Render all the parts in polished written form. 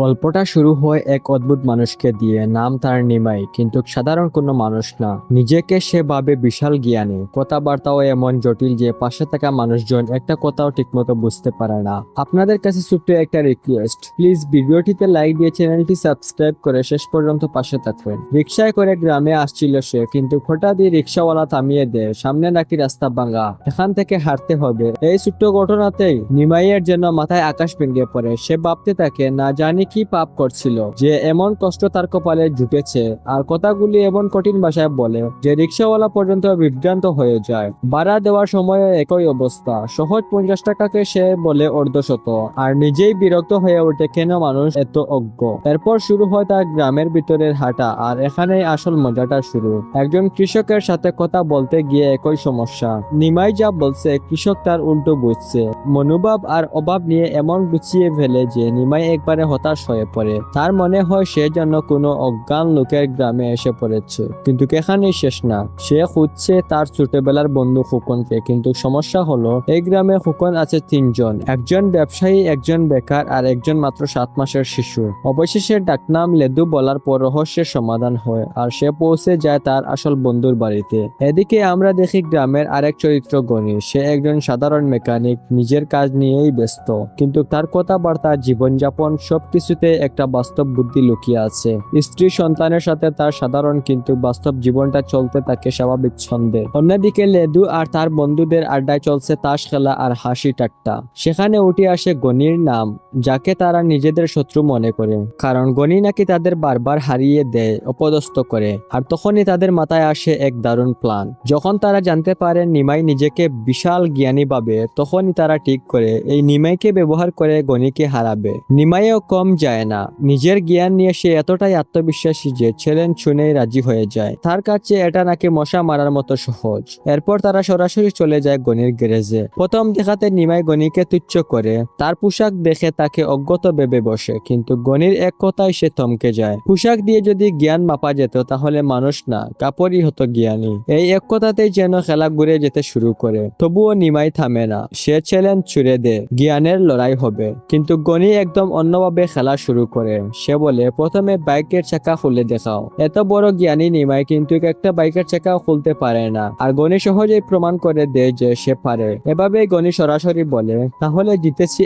গল্পটা শুরু হয় এক অদ্ভুত মানুষকে দিয়ে, নাম তার নিমাই, কিন্তু সাধারণ কোনো মানুষ না। নিজেকে সে ভাবে বিশাল জ্ঞানী, কথাবার্তাও এমন জটিল যে পাশে থাকা মানুষজন একটা কথাও ঠিকমতো বুঝতে পারে না। আপনাদের কাছে ছোট্ট একটা রিকোয়েস্ট, প্লিজ ভিডিওটিতে লাইক দিয়ে চ্যানেলটি সাবস্ক্রাইব করে শেষ পর্যন্ত পাশে থাকবেন। রিক্সায় করে গ্রামে আসছিল সে, কিন্তু হঠাৎই রিক্সাওয়ালা থামিয়ে দেয়, সামনে নাকি রাস্তা ভাঙা, এখান থেকে হাঁটতে হবে। এই ছোট্ট ঘটনাতেই নিমাইয়ের জন্য মাথায় আকাশ ভেঙে পড়ে। সে ভাবতে থাকে, না জানি কি পাপ করছিল যে এমন কষ্ট তার কপালে জুটেছে, আর কথাগুলি এমন কঠিন ভাষায় বলে যে রিক্সাওয়ালা পর্যন্ত বিভ্রান্ত হয়ে যায়। ভাড়া দেওয়ার সময় একই অবস্থা, সহজ 50 টাকাকে সে বলে অর্ধশত, আর নিজেই বিরক্ত হয়ে ওঠে কেন মানুষ এত অজ্ঞ। এরপর শুরু হয় তার গ্রামের ভিতরের হাঁটা, আর এখানেই আসল মজাটা শুরু। একজন কৃষকের সাথে কথা বলতে গিয়ে একই সমস্যা। নিমাই যা বলছে কৃষক তার উল্টো বুঝছে, মনোভাব আর অভাব নিয়ে এমন গুছিয়ে ফেলে যে নিমাই একবারে হতাশ হয়ে পড়ে। তার মনে হয় সে যেন কোনো অজ্ঞান লোকের গ্রামে এসে পড়েছে। কিন্তু এখানেই শেষ না, সে খুঁজছে তার ছোটবেলার বন্ধু খোকনকে। কিন্তু সমস্যা হলো এই গ্রামে খোকন আছে 3 জন, একজন ব্যবসায়ী, একজন বেকার, আর একজন মাত্র 7 মাসের শিশু। অবশেষে ডাকনাম লেদু বলার পর রহস্যের সমাধান হয়, আর সে পৌঁছে যায় তার আসল বন্ধুর বাড়িতে। এদিকে আমরা দেখি গ্রামের আরেক চরিত্র গণি। সে একজন সাধারণ মেকানিক, নিজের কাজ নিয়েই ব্যস্ত, কিন্তু তার কথাবার্তা, জীবনযাপন সবকিছুতে একটা বাস্তব বুদ্ধি লুকিয়ে আছে। স্ত্রী, সন্তানের সাথে তার সাধারণ কিন্তু বাস্তব জীবনটা চলতে থাকে স্বাভাবিক ছন্দে। অন্যদিকে লেদু আর তার বন্ধুদের আড্ডায় চলছে তাস খেলা আর হাসি ঠাট্টা। সেখানে উঠে আসে গনির নাম, যাকে তারা নিজেদের শত্রু মনে করে, কারণ গনি নাকি তাদের বারবার হারিয়ে দেয়, অপদস্থ করে। আর তখনই তাদের মাথায় আসে এক দারুণ প্ল্যান। যখন তারা জানতে পারে নিমাই নিজেকে বিশাল জ্ঞানী ভাবে, তখনই তারা ঠিক করে এই নিমাইকে ব্যবহার করে গনিকে হারাবে। নিমাইও কম যায় না, নিজের জ্ঞান নিয়ে সে এতটাই আত্মবিশ্বাসী যে চ্যালেঞ্জ শুনেই রাজি হয়ে যায়। তার কাছে এটা নাকি মশা মারার মতো সহজ। এরপর তারা সরাসরি চলে যায় গনির গ্যারেজে। প্রথম দেখাতে নিমাই গনিকে তুচ্ছ করে, তার পোশাক দেখে তাকে অজ্ঞত ভেবে বসে, কিন্তু গনির এক কথায় সে থমকে যায়। পোশাক দিয়ে যদি জ্ঞান মাপা যেত তাহলে মানুষ না, কাপড়ই হতো জ্ঞানী। এই এক কথাতেই যেন খেলা ঘুরে যেতে শুরু করে। তবুও নিমাই থামে না, সে চ্যালেঞ্জ ছুড়ে দেয়, জ্ঞানের লড়াই হবে। কিন্তু গনি একদম অন্যভাবে খেলা শুরু করে। সে বলে, প্রথমে বাইকের চাকা খুলে দেখাও। এত বড় জ্ঞানী নিমাই কিন্তু একটা বাইকের চাকাও খুলতে পারে না, আর গনি সহজেই প্রমাণ করে দেয় যে সে পারে। এভাবেই গনি সরাসরি বলে, তাহলে জিতেছি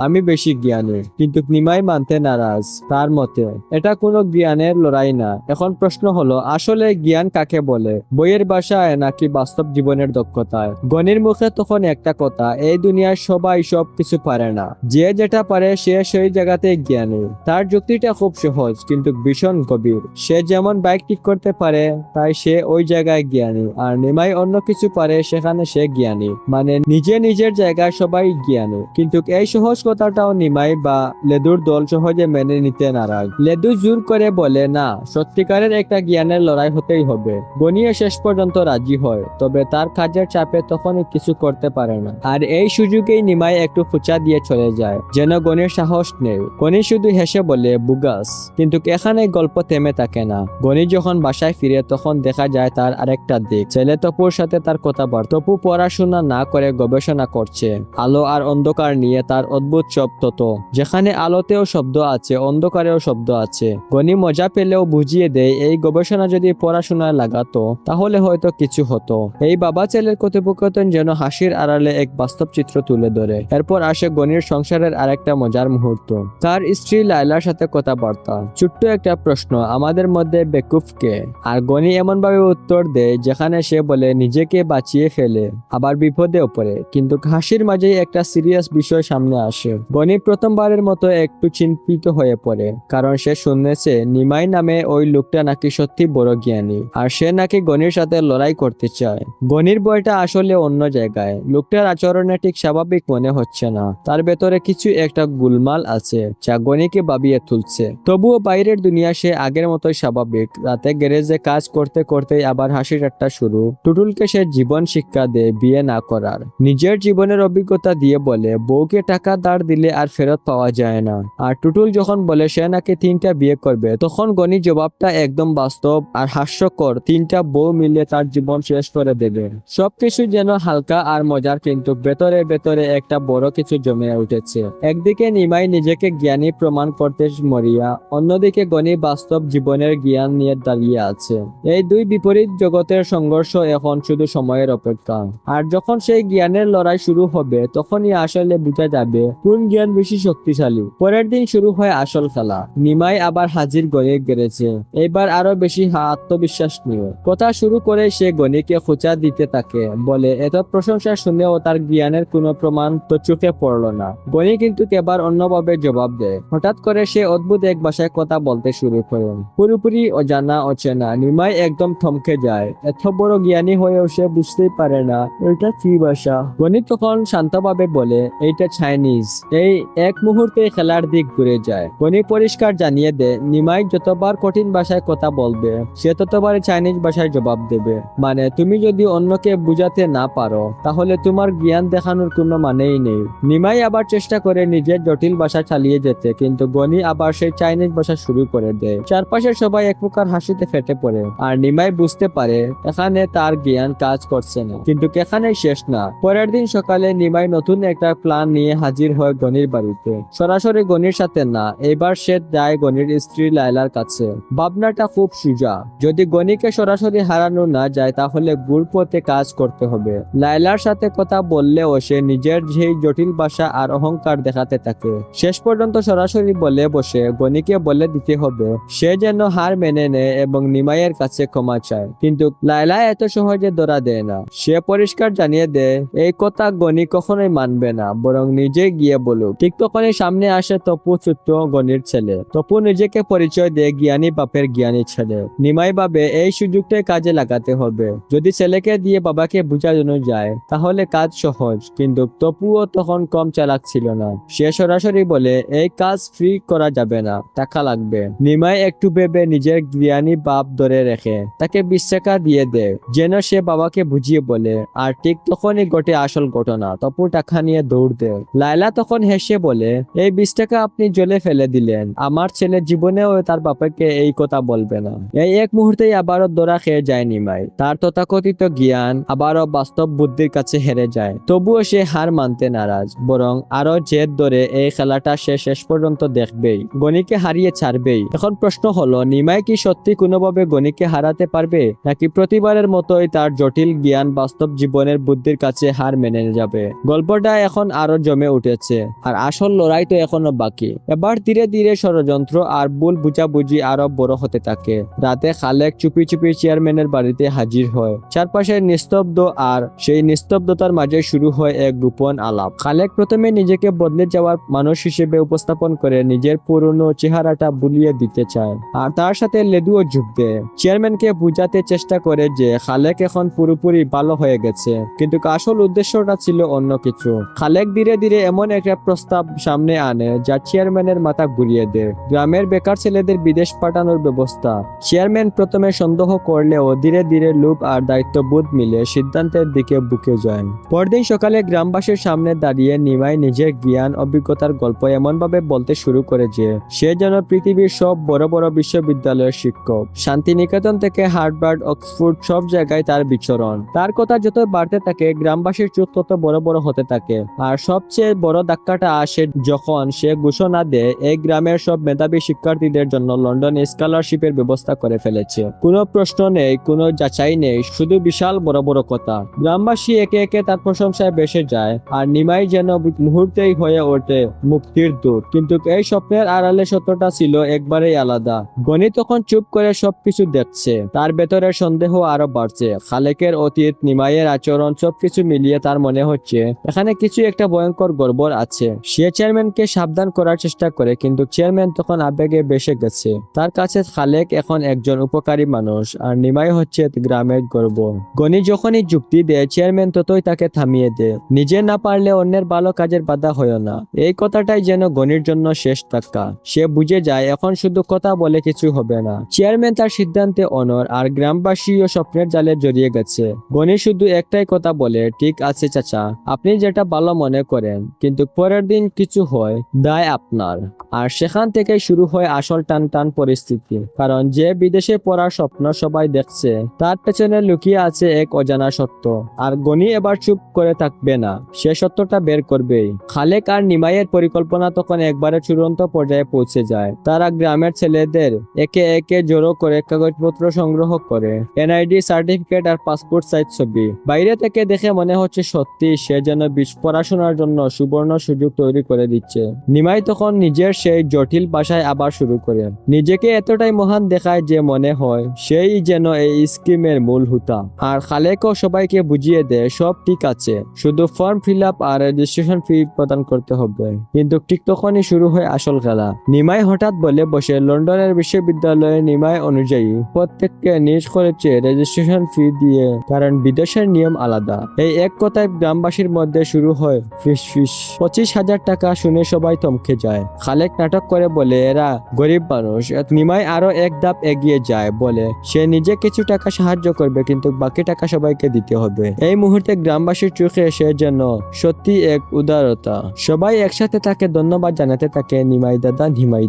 আমি বেশি জ্ঞানী। কিন্তু নিমাই মানতে নারাজ। তার মতে এটা কোনো জ্ঞানের লড়াই না। এখন প্রশ্ন হলো, আসলে জ্ঞান কাকে বলে, বইয়ের ভাষায় নাকি বাস্তব জীবনের দক্ষতায়? গনির মুখে তখন একটা কথা, এই দুনিয়ার সবাই সব কিছু পারে না, যে যেটা পারে সে সেই জায়গাতে জ্ঞানী। তার যুক্তিটা খুব সহজ কিন্তু ভীষণ গভীর। সে যেমন বাইক ঠিক করতে পারে তাই সে ওই জায়গায় জ্ঞানী, আর নিমাই অন্য কিছু পারে সেখানে সে জ্ঞানী। মানে নিজের জায়গায় সবাই জ্ঞানী। কিন্তু এই সহজ কথাটাও নিমাই বা লেদুর দল সহজে মেনে নিতে নারাজ। লেদু জোর করে বলে, না, সত্যিকারের একটা জ্ঞানের লড়াই হতেই হবে। গনিয়ে শেষ পর্যন্ত রাজি হয়, তবে তার কাজের চাপে তখনই কিছু করতে পারে না। আর এই সুযোগেই নিমাই একটু ফুচা দিয়ে চলে যায়, যেন গনির সাহস নেই। গনি শুধু হেসে বলে, বুগাস। কিন্তু এখানে গল্প থেমে থাকে না। গনি যখন বাসায় ফিরে তখন দেখা যায় তার আরেকটা দিক। ছেলে তপুর সাথে তার কথাবার্তা। তপু পড়াশোনা না করে গবেষণা করছে আলো আর অন্ধকার নিয়ে। তার অদ্ভুত সব তত্ত্ব, যেখানে আলোতেও শব্দ আছে, অন্ধকারেও শব্দ আছে। গনি মজা পেলেও বুঝিয়ে দেয়, এই গবেষণা যদি পড়াশোনায় লাগাতো তাহলে হয়তো কিছু হতো। এই বাবা ছেলের কথোপকথন যেন হাসির আড়ালে এক বাস্তব চিত্র তুলে ধরে। এরপর আসে গনির সংসারের আরেকটা মজার মুহূর্ত, তার স্ত্রী লাইলার সাথে কথাবার্তা। ছোট্ট একটা প্রশ্ন, আমাদের মধ্যে বেকুফ কে? আর গনি এমন ভাবে উত্তর দেয় যেখানে সে বলে নিজেকে বাঁচিয়ে ফেলে, আবার বিপদেও পড়ে। কিন্তু হাসির মাঝেই একটা সিরিয়াস বিষয় সামনে আসে। গনি প্রথমবারের মতো একটু চিন্তিত হয়ে পড়ে, কারণ সে শুনেছে নিমাই নামে ওই লোকটা নাকি সত্যি বড় জ্ঞানী, আর সে নাকি গনির সাথে লড়াই করতে চায়। গনির বইটা আসলে অন্য জায়গায়। লোকটার আচরণে ঠিক স্বাভাবিক মনে হচ্ছে না, তার ভেতরে কিছু একটা গুলমাল আছে যা গনিকে ভাবিয়ে তুলছে। তবুও বাইরের দুনিয়া সে আগের মতোই স্বাভাবিক। রাতে গ্যারেজে কাজ করতে করতেই আবার হাসি ঠাট্টা শুরু। টুটুলকে সে জীবন শিক্ষা দেয় বিয়ে না করার। নিজের জীবনের অভিজ্ঞতা দিয়ে বলে, বউকে টাকা ধার দিলে আর ফেরত পাওয়া যায় না। আর টুটুল যখন বলে সে নাকি 3টা বিয়ে করবে, তখন গনি জবাবটা একদম বাস্তব আর হাস্যকর, 3টা বউ মিলে তার জীবন শেষ করে দেবে। সবকিছু যেন হালকা আর মজার, কিন্তু ভেতরে ভেতরে একটা বড় কিছু জমে উঠেছে। একদিকে নিমাই নিজেকে জ্ঞানী প্রমাণ করতে মরিয়া, অন্যদিকে গনি বাস্তব জীবনের জ্ঞান নিয়ে দাঁড়িয়ে আছে। এই দুই বিপরীত জগতের সংঘর্ষ এখন শুধু সময়ের অপেক্ষা। আর যখন সেই জ্ঞানের লড়াই শুরু হবে তখনই আসলে বোঝা যাবে কোন জ্ঞান বেশি শক্তিশালী। পরের দিন শুরু হয় আসল খেলা। নিমাই আবার হাজির গণির গেড়েছে, এবার আরো বেশি আত্মবিশ্বাস নিয়ে। কথা শুরু করে সে গণিকে খোঁচা দিতে থাকে, বলে এত প্রশংসা শুনেও তার জ্ঞানের কোনো প্রমাণ তো চোখে পড়লো না। গণি কিন্তু এবার অন্যভাবে জবাব দেয়। হঠাৎ করে সে অদ্ভুত এক ভাষায় কথা বলতে শুরু করে, পুরোপুরি অজানা অচেনা। নিমাই একদম থমকে যায়, এত বড় জ্ঞানী হয়েও সে বুঝতেই পারে না এটা কি ভাষা। গণিত তখন শান্তভাবে বলে, এইটা চাইনিজ। এই এক মুহূর্তে খেলার দিক ঘুরে যায়। গণি পরিষ্কার জানিয়ে দেয়, নিমাই যতবার কঠিন ভাষায় কথা বলবে সে ততবার চাইনিজ ভাষায় জবাব দেবে। মানে তুমি যদি অন্যকে বুঝাতে না পারো তাহলে তোমার জ্ঞান দেখানোর কোনো মানেই নেই। নিমাই আবার চেষ্টা করে নিজের জটিল ভাষা চালিয়ে যেতে, কিন্তু গণি আবার সেই চাইনিজ ভাষা শুরু করে দেয়। চারপাশের সবাই এক প্রকার হাসিতে ফেটে পড়ে, আর নিমাই বুঝতে পারে এখানে তার জ্ঞান কাজ করছে না। কিন্তু এখানেই শেষ না। পরের দিন সকালে নিমাই নতুন একটা প্ল্যান নিয়ে হাজির হয় গনির বাড়িতে। সরাসরি গনির সাথে না, এবার সে যায় গনির স্ত্রী লাইলার কাছে। ভাবনাটা খুব সোজা, যদি গনিকে সরাসরি হারানো না যায় তাহলে ভুল পথে কাজ করতে হবে। লাইলার সাথে কথা বললেও সে নিজের সেই জটিল ভাষা আর অহংকার দেখাতে থাকে। শেষ পর্যন্ত সরাসরি বলে বসে গনিকে বলে দিতে হবে সে যেন হার মেনে নেয় এবং নিমাইয়ের কাছে ক্ষমা চায়। কিন্তু লাইলা এত সহজে ধরা দেয় না। সে পরিষ্কার জানিয়ে দেয় এই কথা গনি কখনোই মানবে না, বরং নিজে গিয়ে বলুক। ঠিক তখনই সামনে আসে তপু, ছোট্ট গনির ছেলে। তপু নিজেকে পরিচয় দেয় জ্ঞানী বাপের জ্ঞানী ছেলে। নিমাই ভাবে এই সুযোগটাই কাজে লাগাতে হবে। যদি ছেলেকে দিয়ে বাবাকে বোঝানো যায় তাহলে কাজ সহজ। কিন্তু তপুও তখন কম চালাক ছিল না। সে সরাসরি বলে এই কাজ ফ্রি করা যাবে না, টাকা লাগবে। নিমাই একটু ভেবে নিজের জ্ঞানী বাপ ধরে রেখে তাকে 20 টাকা দিয়ে দেয়, যেন সে বাবাকে বুঝিয়ে বলে। আর ঠিক তখনই ঘটে আসল ঘটনা। তপু টাকা নিয়ে দৌড় দেয়। লাইলা তখন হেসে বলে এই 20 টাকা আপনি জলে ফেলে দিলেন, আমার ছেলে জীবনেও তার বাবাকে এই কথা বলবে না। এই এক মুহূর্তেই আবারও ধরা খেয়ে যায় নিমাই। তার তথাকথিত জ্ঞান আবারও বাস্তব বুদ্ধির কাছে হেরে যায়। তবুও সে হার মানতে নারাজ, বরং আরো জেদ ধরে এই খেলাটা সে শেষ পর্যন্ত দেখবেই, গনিকে হারিয়ে ছাড়বেই। এখন প্রশ্ন হলো নিমাই কি সত্যি কোনোভাবে গনিকে হারাতে পারবে, নাকি প্রতিবারের মতোই তার জটিল জ্ঞান বাস্তব জীবনের বুদ্ধির কাছে হার মেনে যাবে? গল্পটা এখন আরো জমে উঠেছে, আর আসল লড়াই তো এখনো বাকি। এবার ধীরে ধীরে ষড়যন্ত্র আর ভুল বুঝাবুঝি আরো বড় হতে থাকে। রাতে খালেক চুপি চুপি চেয়ারম্যানের বাড়িতে হাজির হয়। চারপাশে নিস্তব্ধ, আর সেই নিস্তব্ধতার মাঝে শুরু হয় এক গোপন আলাপ। খালেক প্রথমে নিজেকে বদলে যাওয়ার মানুষ হিসেবে উপস্থাপন করে নিজের পুরনো চেহারাটা ভুলিয়ে দিতে চায়, আর তার সাথে লেদুও যোগ দেয়। চেয়ারম্যানকে বুঝাতে চেষ্টা করে যে খালেক এখন পুরোপুরি ভালো হয়ে গেছে, কিন্তু আসল উদ্দেশ্যটা ছিল অন্য কিছু। খালেক ধীরে ধীরে এমন একটা প্রস্তাব সামনে আনে যা চেয়ারম্যানের মাথা ঘুরিয়ে দেয়। গ্রামের বেকার ছেলেদের বিদেশ পাঠানোর ব্যবস্থা। চেয়ারম্যান প্রথমে সন্দেহ করলেও ধীরে ধীরে লোভ আর দায়িত্ববোধ মিলে সিদ্ধান্তের দিকে বুকে যায়। পরদিন সকালে গ্রামবাসীর সামনে দাঁড়িয়ে নিমাই নিজের জ্ঞান অভিজ্ঞতার গল্প এমনভাবে বলতে শুরু করে যে সে যেন পৃথিবীর সব বড় বড় বিশ্ববিদ্যালয়ের শিক্ষক। শান্তিনিকেতন থেকে হার্ভার্ড, অক্সফোর্ড সব জায়গায় তার বিচরণ। তার কথা যত বাড়তে থাকে গ্রামবাসীর চোখ তত বড় বড় হতে থাকে। আর সবচেয়ে বড় ধাক্কাটা আসে যখন সে ঘোষণা দেয় এই গ্রামের সব মেধাবী শিক্ষার্থীদের জন্য লন্ডনে স্কলারশিপের ব্যবস্থা করে ফেলেছে। কোনো প্রশ্ন নেই, কোনো যাচাই নেই, শুধু বিশাল বড় বড় কথা। গ্রামবাসী একে একে তার প্রশংসায় বেসে যায়, আর নিমাই যেন মুহূর্তেই হয়ে ওঠে মুক্তির দূত। কিন্তু এই স্বপ্নের আড়ালে সত্যটা ছিল একবারেই আলাদা। গণি তখন চুপ করে সবকিছু দেখছে। তার ভেতরের সন্দেহ আরো বাড়ছে। খালেকের অতীত, নিমাইয়ের আচরণ, সবকিছু মিলিয়ে তার মনে হচ্ছে এখানে কিছু একটা ভয়ঙ্কর গড়বড় আছে। সে চেয়ারম্যানকে সাবধান করার চেষ্টা করে, কিন্তু চেয়ারম্যান তখন আবেগে বেসে গেছে। তার কাছে খালেক এখন একজন উপকারী মানুষ, আর নিমাই হচ্ছে গ্রামের গর্ব। গণি যখনই যুক্তি দেয় চেয়ারম্যান ততই তাকে থামিয়ে দেয়। নিজে না পারলে অন্যের ভালো কাজের বাধা হয় না। এই কথাটাই যেন গণির জন্য শেষ ধাক্কা। সে বুঝে যায় এখন শুধু কথা বলে কিছু হবে না। চেয়ারম্যান তার সিদ্ধান্তে অনড়, আর গ্রামবাসীও স্বপ্নের জালে জড়িয়ে গেছে। গণি শুধু একটাই কথা বলে, ঠিক আছে চাচা, আপনি যেটা ভালো মনে করেন। কিন্তু পরের দিন কিছু হয়, দায় আপনার। আর সেখান থেকে শুরু হয় আসল টান টান পরিস্থিতি। কারণ যে বিদেশে পড়ার স্বপ্ন সবাই দেখছে, তার পেছনে লুকিয়ে আছে এক অজানা সত্য। আর গণি এবার চুপ করে থাকবে না, সে সত্যটা বের করবেই। খালেক আর নিমাইয়ের পরিকল্পনা তখন এক একবারে চূড়ান্ত পর্যায়ে পৌঁছে যায়। তারা গ্রামের ছেলেদের একে একে জড়ো করে কাগজপত্র সংগ্রহ করে, এনআইডি সার্টিফিকেট আর পাসপোর্ট সাইজ ছবি। বাইরে থেকে দেখে মনে হচ্ছে সত্যি সে যেন পড়াশোনার জন্য সুবর্ণ সুযোগ তৈরি করে দিচ্ছে। নিমাই তখন নিজের সেই জটিল ভাষায় আবার শুরু করে, নিজেকে এতটাই মহান দেখায় যে মনে হয় সেই যেন এই স্কিমের মূল হুতা। আর খালেকও সবাইকে বুঝিয়ে দেয় সব ঠিক আছে, শুধু ফর্ম ফিল আপ আর রেজিস্ট্রেশন ফি প্রদান করতে হবে। কিন্তু ঠিক তখনই শুরু হয় আসল খেলা। নিমাই হঠাৎ বলে বসে লন্ডনের বিশ্ববিদ্যালয়ে নিমাই অনুযায়ী প্রত্যেককে নিজ খরচে রেজিস্ট্রেশন ফি দিয়ে, কারণ বিদেশের নিয়ম আলাদা। এই এক কথায় গ্রামবাসীর মধ্যে শুরু হয় ফিস। 25,000 টাকা শুনে সবাই থমকে যায়। খালেক নাটক করে বলে এরা গরিব মানুষ। নিমাই আরো এক ধাপ এগিয়ে যায়, বলে সে নিজে কিছু টাকা সাহায্য করবে কিন্তু বাকি টাকা সবাইকে দিতে হবে। এই মুহূর্তে গ্রামবাসীর চোখে সে যেন সত্যি এক উদারতা। সবাই একসাথে তাকে ধন্যবাদ জানাতে থাকে, নিমাই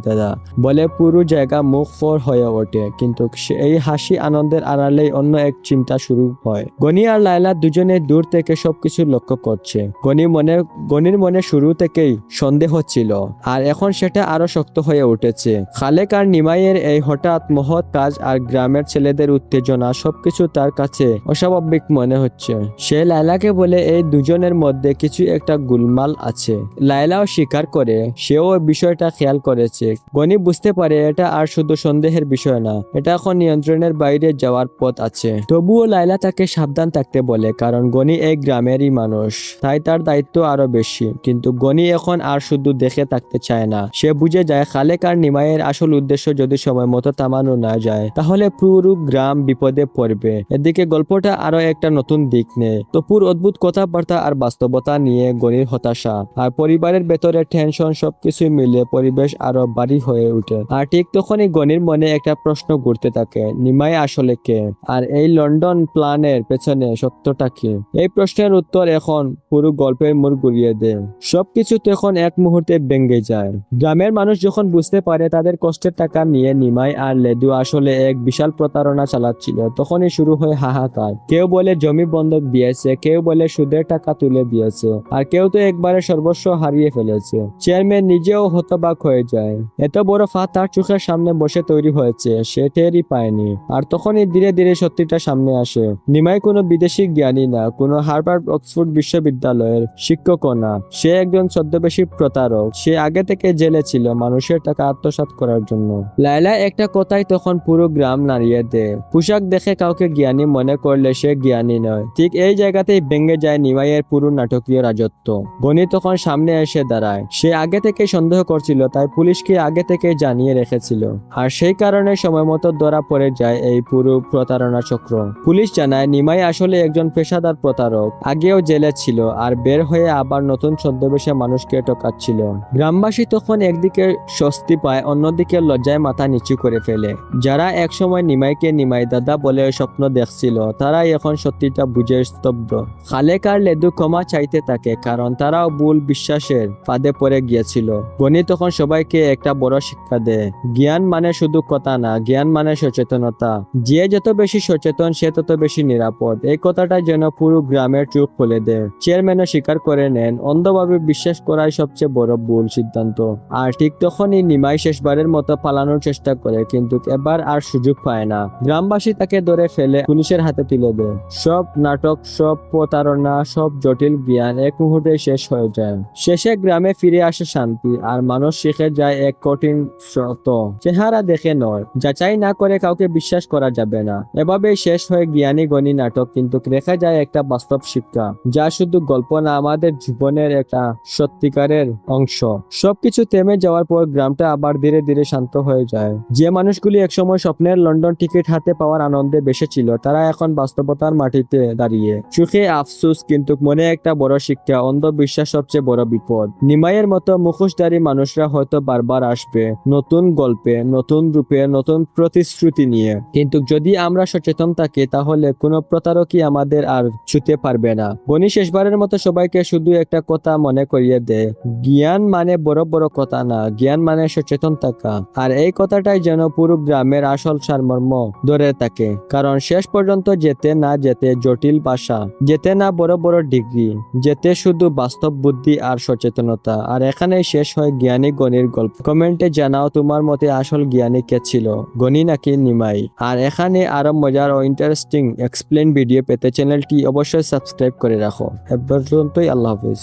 দাদা বলে পুরো জায়গা মুখ ফর হয়ে ওঠে। কিন্তু এই হাসি আনন্দের আড়ালেই অন্য এক চিন্তা শুরু হয়। গনি আর লায়লা দুজনে দূর থেকে সবকিছু লক্ষ্য করছে। গনির মনে শুরু থেকেই সন্দেহ ছিল, আর এখন সেটা আরো শক্ত হয়ে উঠেছে। খালেক আর নিমাইয়ের এই হঠাৎ মহৎ কাজ আর গ্রামের ছেলেদের উত্তেজনা সবকিছু তার কাছে অস্বাভাবিক মনে হচ্ছে। সে লায়লাকে বলে এই দুজনের মধ্যে কিছু একটা গোলমাল আছে। লায়লাও স্বীকার করে সেও বিষয়টা খেয়াল করেছে। গনি বুঝতে পারে এটা আর শুধু সন্দেহের বিষয় না, এটা এখন নিয়ন্ত্রণের বাইরে যাওয়ার পথ আছে। তবুও লায়লা তাকে সাবধান থাকতে বলে, কারণ গনি এই গ্রামেরই মানুষ, তাই তার দায়িত্ব আরো বেশি। কিন্তু গনি এখন আর শুধু দেখে থাকতে চায় না। সে বুঝে যায় খালেক আর নিমাইয়ের আসল উদ্দেশ্য যদি সময় মতো থামানো না যায় তাহলে পুরো গ্রাম বিপদে পড়বে। এদিকে গল্পটা আরো একটা নতুন দিক নেয়। তপুর অদ্ভুত কথাবার্তা আর বাস্তবতা নিয়ে গনির হতাশা আর পরিবারের ভেতরে টেনশন সবকিছু মিলে পরিবেশ আরো ভারী হয়ে ওঠে। আর ঠিক তখনই গনির মনে একটা প্রশ্ন ঘুরতে থাকে, নিমাই আসলে কে? আর এই লন্ডন প্ল্যানের পেছনে সত্যটা কি? এই প্রশ্নের উত্তর এখন পুরো গল্পের মোড় ঘুরিয়ে দেয়। সবকিছু তখন এক মুহূর্তে ভেঙে যায়। গ্রামের মানুষ যখন বুঝতে পারে তাদের কষ্টের টাকা নিয়ে নিমাই আর লেদু আসলে এক বিশাল প্রতারণা চালাচ্ছিল, তখনই শুরু হয় হাহাকার। কেউ বলে জমি বন্ধক দিয়েছে, কেউ বলে সুদের টাকা তুলে দিয়েছে, আর কেউ তো একবারে সর্বস্ব হারিয়ে ফেলেছে। চেয়ারম্যান নিজেও হতবাক হয়ে যায়। এত বড় ফাঁদ তার চোখের সামনে বসে তৈরি হয়েছে, সে টেরই পায়নি। আর তখনই ধীরে ধীরে সত্যিটা সামনে আসে। নিমাই কোনো বিদেশি জ্ঞানী না, কোনো হার্ভার্ড অক্সফোর্ড বিশ্ববিদ্যালয়ের শিক্ষকও না। সে একজন ছদ্মবেশী প্রতারক। সে আগে থেকে জেলে ছিল মানুষের টাকা আত্মসাৎ করার জন্য। লায়লা একটা কথাই তখন পুরো গ্রাম নাড়িয়ে দেয়। পোশাক দেখে কাউকে জ্ঞানী মনে করলে সে জ্ঞানী নয়। ঠিক এই জায়গাতেই ভেঙে যায় নিমাইয়ের পুরো নাটকীয় রাজত্ব। গনি তখন সামনে এসে দাঁড়ায়। সে আগে থেকে সন্দেহ করছিল, তাই পুলিশকে আগে থেকে জানিয়ে রেখেছিল। আর সেই কারণে সময় মতো ধরা পড়ে যায় এই পুরো প্রতারণা চক্র। পুলিশ জানায় নিমাই আসলে একজন পেশাদার প্রতারক। আগেও জেলে ছিল আর বের হয়ে আবার নতুন ছদ্মবেশে মানুষকে ঠকাচ্ছিল। গ্রামবাসী তখন একদিকে স্বস্তি পায়, অন্যদিকে লজ্জায় মাথা নিচু করে ফেলে। যারা একসময় নিমাইকে নিমাই দাদা বলে স্বপ্ন দেখছিল তারাই এখন সত্যিটা বুঝে স্তব্ধ। খালেক আর লেদু ক্ষমা চাইতে থাকে, কারণ তারাও ভুল বিশ্বাসের ফাঁদে পড়ে গিয়েছিল। গনি তখন সবাইকে একটা বড় শিক্ষা দেয়, জ্ঞান মানে শুধু কথা না, জ্ঞান মানে সচেতনতা। যে যত বেশি সচেতন সে তত বেশি নিরাপদ। এই কথাটা যেন পুরো গ্রামের চোখ খুলে দেয়। চেয়ারম্যানও স্বীকার করে নেন অন্ধভাবে বিশ্বাস করাই সবচেয়ে বড় ভুল সিদ্ধান্ত। আর ঠিক তখনই নিমাই শেষবারের মতো পালানোর চেষ্টা করে, কিন্তু এবার আর সুযোগ পায় না। গ্রামবাসী তাকে ধরে ফেলে পুলিশের হাতে তুলে দেয়। সব নাটক, সব প্রতারণা, সব জটিল জ্ঞান এক মুহূর্তে শেষ হয়ে যায়। শেষে গ্রামে ফিরে আসে শান্তি, আর মানুষ শিখে যায় এক কঠিন সত্য, চেহারা দেখে নয়, যাচাই না করে কাউকে বিশ্বাস করা যাবে না। এভাবেই শেষ হয়ে জ্ঞানী গণী নাটক, কিন্তু রেখে যায় একটা বাস্তব শিক্ষা, যা শুধু গল্প না, আমাদের জীবনের একটা সত্যিকারের অংশ। সবকিছু থেমে যাওয়ার পর গ্রামটা আবার ধীরে ধীরে শান্ত হয়ে যায়। যে মানুষগুলি একসময় স্বপ্নের লন্ডন টিকিট হাতে পাওয়ার আনন্দে বেসেছিল, তারা এখন বাস্তবতার মাটিতে দাঁড়িয়ে। সুখে আফসোস, কিন্তু মনে একটা বড় শিক্ষা, অন্ধবিশ্বাস সবচেয়ে বড় বিপদ। নিমাইয়ের মতো মুখোশধারী মানুষরা হয়তো বারবার আসবে, নতুন গল্পে, নতুন রূপে, নতুন প্রতিশ্রুতি নিয়ে। কিন্তু যদি আমরা সচেতন থাকি তাহলে কোনো প্রতারকই আমাদের আর ছুঁতে পারবে না। গনি শেষবারের মতো সবাইকে শুধু একটা কথা মনে করিয়ে দেয়, জ্ঞান মানে বড় বড় কথা না, জ্ঞান মানে সচেতন থাকা। আর এই কথাটাই যেন পুরো গ্রামের আসল সারমর্ম ধরে থাকে। কারণ শেষ পর্যন্ত যেতে না যেতে জটিল ভাষা, যেতে না বড় বড় ডিগ্রি, যেতে শুধু বাস্তব বুদ্ধি আর সচেতনতা। আর এখানেই শেষ শেষ হয় জ্ঞানী গণির গল্প। কমেন্টে জানাও তোমার মতে আসল জ্ঞানী কে ছিল, গণি নাকি নিমাই। আর এখানে আরো মজার ও ইন্টারেস্টিং এক্সপ্লেন ভিডিও পেতে চ্যানেলটি অবশ্যই সাবস্ক্রাইব করে রাখো। এ পর্যন্তই, আল্লাহ হাফিজ।